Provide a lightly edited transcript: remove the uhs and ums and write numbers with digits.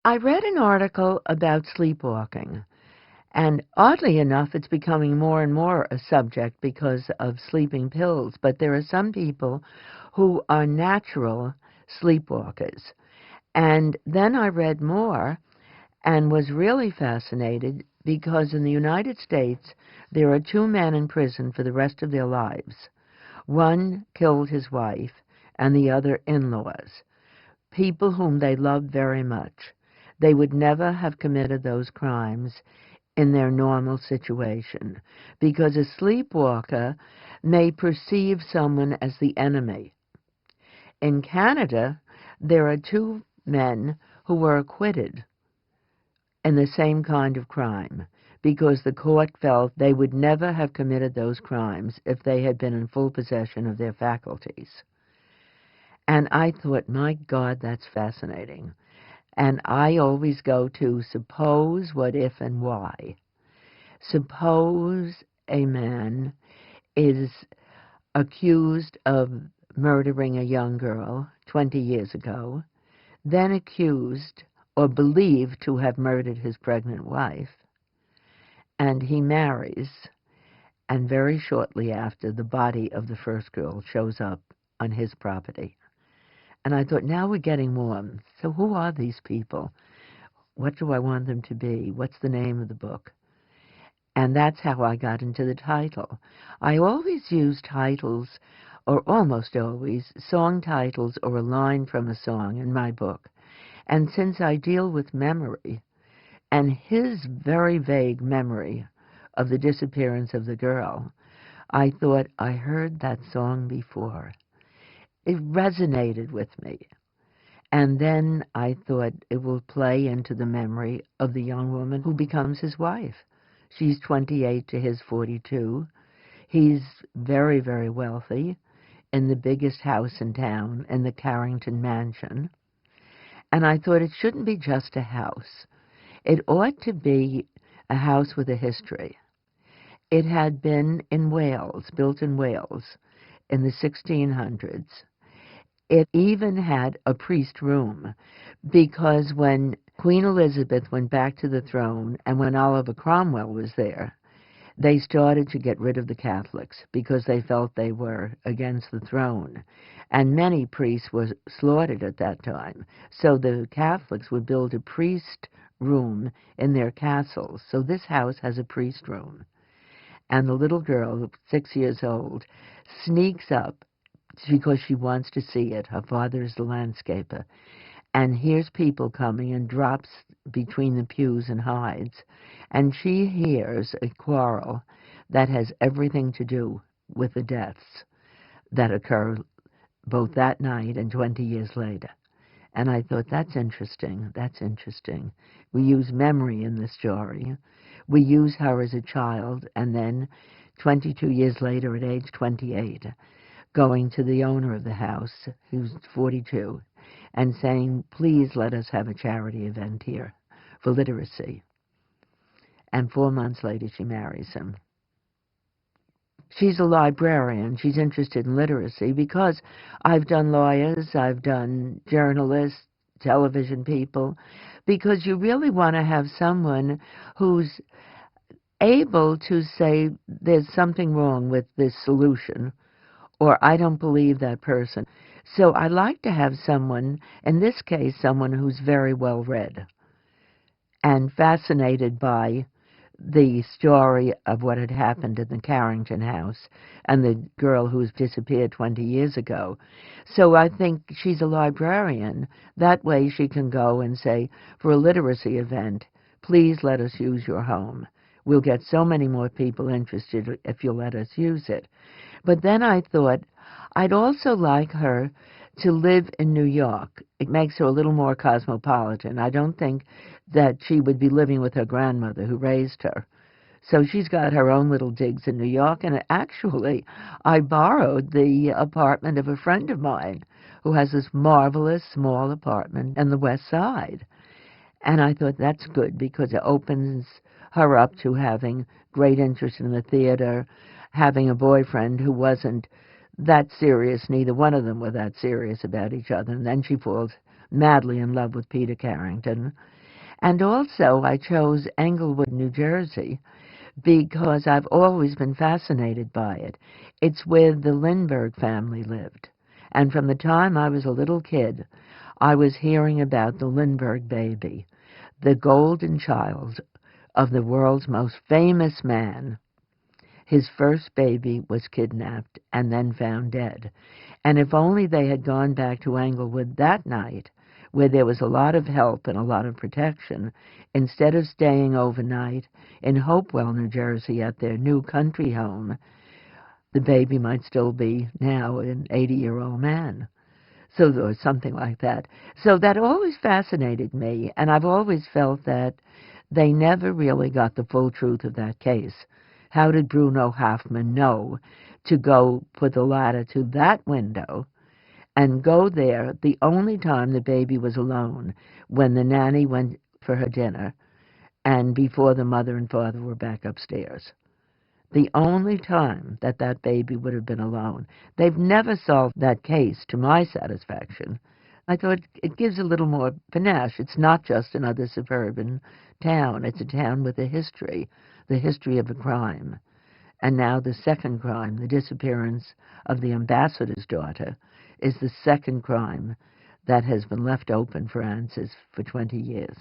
I read an article about sleepwalking, and oddly enough, it's becoming more and more a subject because of sleeping pills. But there are some people who are natural sleepwalkers. And then I read more and was really fascinated because in the United States, there are two men in prison for the rest of their lives. One killed his wife, and the other in-laws, people whom they loved very much. They would never have committed those crimes in their normal situation because a sleepwalker may perceive someone as the enemy. In Canada, there are two men who were acquitted in the same kind of crime because the court felt they would never have committed those crimes if they had been in full possession of their faculties. And I thought, my God, that's fascinating. And I always go to suppose, what if, and why. Suppose a man is accused of murdering a young girl 20 years ago, then accused or believed to have murdered his pregnant wife, and he marries, and very shortly after, the body of the first girl shows up on his property. And I thought, now we're getting warm. So who are these people? What do I want them to be? What's the name of the book? And that's how I got into the title. I always use titles, or almost always, song titles or a line from a song in my book. And since I deal with memory, and his very vague memory of the disappearance of the girl, I thought I heard that song before. It resonated with me. And then I thought it will play into the memory of the young woman who becomes his wife. She's 28 to his 42. He's very, very wealthy, in the biggest house in town, in the Carrington Mansion. And I thought it shouldn't be just a house. It ought to be a house with a history. It had been in Wales, built in Wales, in the 1600s. It even had a priest room, because when Queen Elizabeth went back to the throne and when Oliver Cromwell was there, they started to get rid of the Catholics because they felt they were against the throne. And many priests were slaughtered at that time. So the Catholics would build a priest room in their castles. So this house has a priest room. And the little girl, 6 years old, sneaks up because she wants to see it. Her father is the landscaper. And hears people coming and drops between the pews and hides. And she hears a quarrel that has everything to do with the deaths that occur both that night and 20 years later. And I thought, that's interesting. That's interesting. We use memory in this story. We use her as a child, and then 22 years later, at age 28, going to the owner of the house, who's 42, and saying, please let us have a charity event here for literacy. And 4 months later, she marries him. She's a librarian. She's interested in literacy because I've done lawyers, I've done journalists, television people, because you really want to have someone who's able to say there's something wrong with this solution, or I don't believe that person. So I like to have someone, in this case, someone who's very well read and fascinated by the story of what had happened in the Carrington house and the girl who's disappeared 20 years ago. So I think she's a librarian. That way she can go and say, for a literacy event, please let us use your home. We'll get so many more people interested if you'll let us use it. But then I thought I'd also like her to live in New York. It makes her a little more cosmopolitan. I don't think that she would be living with her grandmother who raised her. So she's got her own little digs in New York. And actually, I borrowed the apartment of a friend of mine who has this marvelous small apartment in the West Side. And I thought that's good because it opens her up to having great interest in the theater, having a boyfriend who wasn't that serious. Neither one of them were that serious about each other. And then she falls madly in love with Peter Carrington. And also I chose Englewood, New Jersey, because I've always been fascinated by it. It's where the Lindbergh family lived. And from the time I was a little kid, I was hearing about the Lindbergh baby, the golden child of the world's most famous man. His first baby was kidnapped and then found dead. And if only they had gone back to Englewood that night, where there was a lot of help and a lot of protection, instead of staying overnight in Hopewell, New Jersey, at their new country home, the baby might still be now an 80-year-old man. So there was something like that. So that always fascinated me, and I've always felt that they never really got the full truth of that case. How did Bruno Hoffman know to go put the ladder to that window and go there the only time the baby was alone, when the nanny went for her dinner and before the mother and father were back upstairs? The only time that that baby would have been alone. They've never solved that case to my satisfaction. I thought it gives a little more panache. It's not just another suburban town. It's a town with a history, the history of a crime. And now the second crime, the disappearance of the ambassador's daughter, is the second crime that has been left open for answers for 20 years.